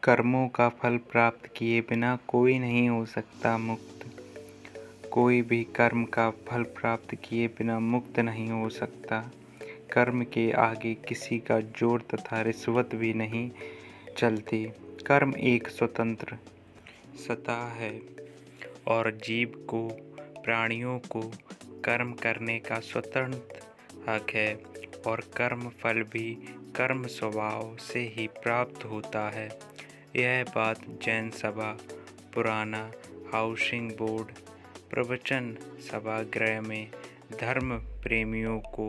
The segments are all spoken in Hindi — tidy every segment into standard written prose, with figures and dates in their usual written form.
कर्मों का फल प्राप्त किए बिना कोई नहीं हो सकता मुक्त। कोई भी कर्म का फल प्राप्त किए बिना मुक्त नहीं हो सकता। कर्म के आगे किसी का जोर तथा रिश्वत भी नहीं चलती। कर्म एक स्वतंत्र सत्ता है और जीव को, प्राणियों को कर्म करने का स्वतंत्र हक है और कर्म फल भी कर्म स्वभाव से ही प्राप्त होता है। यह बात जैन सभा, पुराना हाउसिंग बोर्ड, प्रवचन सभागृह में धर्म प्रेमियों को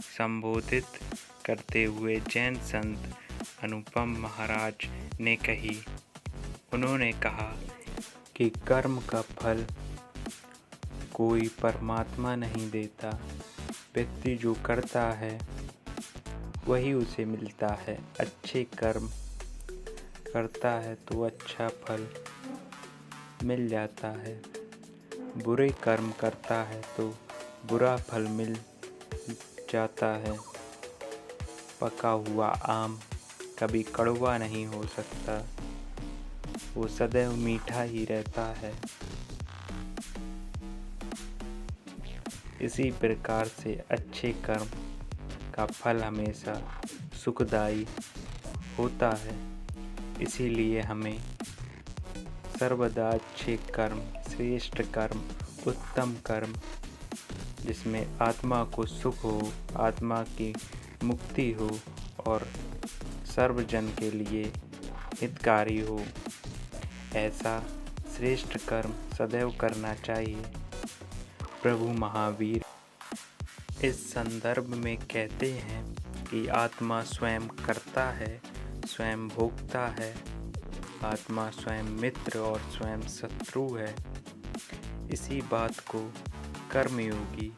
संबोधित करते हुए जैन संत अनुपम महाराज ने कही। उन्होंने कहा कि कर्म का फल कोई परमात्मा नहीं देता। व्यक्ति जो करता है वही उसे मिलता है। अच्छे कर्म करता है तो अच्छा फल मिल जाता है, बुरे कर्म करता है तो बुरा फल मिल जाता है। पका हुआ आम कभी कड़वा नहीं हो सकता, वो सदैव मीठा ही रहता है। इसी प्रकार से अच्छे कर्म का फल हमेशा सुखदायी होता है। इसीलिए हमें सर्वदा अच्छे कर्म, श्रेष्ठ कर्म, उत्तम कर्म, जिसमें आत्मा को सुख हो, आत्मा की मुक्ति हो और सर्वजन के लिए हितकारी हो, ऐसा श्रेष्ठ कर्म सदैव करना चाहिए। प्रभु महावीर इस संदर्भ में कहते हैं कि आत्मा स्वयं करता है, स्वयं भोगता है। आत्मा स्वयं मित्र और स्वयं शत्रु है। इसी बात को कर्मयोगी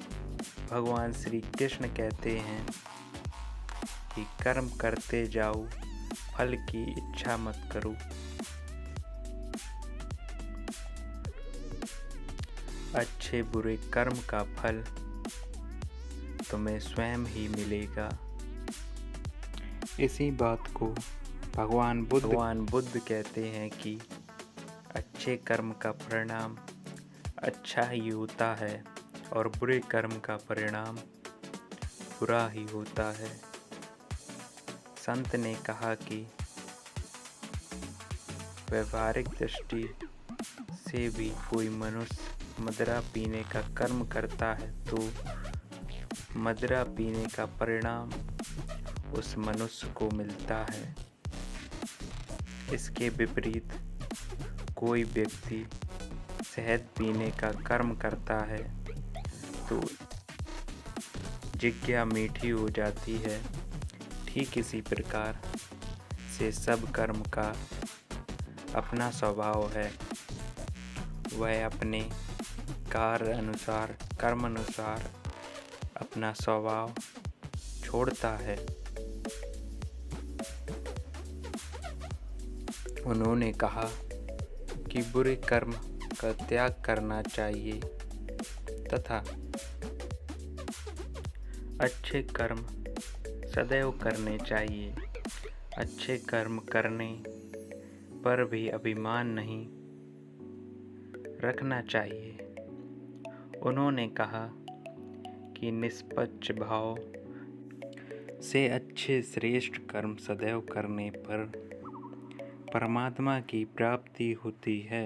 भगवान श्री कृष्ण कहते हैं कि कर्म करते जाओ, फल की इच्छा मत करो। अच्छे बुरे कर्म का फल तुम्हें स्वयं ही मिलेगा। इसी बात को भगवान बुद्ध कहते हैं कि अच्छे कर्म का परिणाम अच्छा ही होता है और बुरे कर्म का परिणाम बुरा ही होता है। संत ने कहा कि व्यवहारिक दृष्टि से भी कोई मनुष्य मदिरा पीने का कर्म करता है तो मदिरा पीने का परिणाम उस मनुष्य को मिलता है। इसके विपरीत कोई व्यक्ति शहद पीने का कर्म करता है तो जिज्ञा मीठी हो जाती है। ठीक इसी प्रकार से सब कर्म का अपना स्वभाव है। वह अपने कार्य अनुसार, कर्म अनुसार अपना स्वभाव छोड़ता है। उन्होंने कहा कि बुरे कर्म का त्याग करना चाहिए तथा अच्छे कर्म सदैव करने चाहिए। अच्छे कर्म करने पर भी अभिमान नहीं रखना चाहिए। उन्होंने कहा कि निष्पक्ष भाव से अच्छे श्रेष्ठ कर्म सदैव करने पर परमात्मा की प्राप्ति होती है।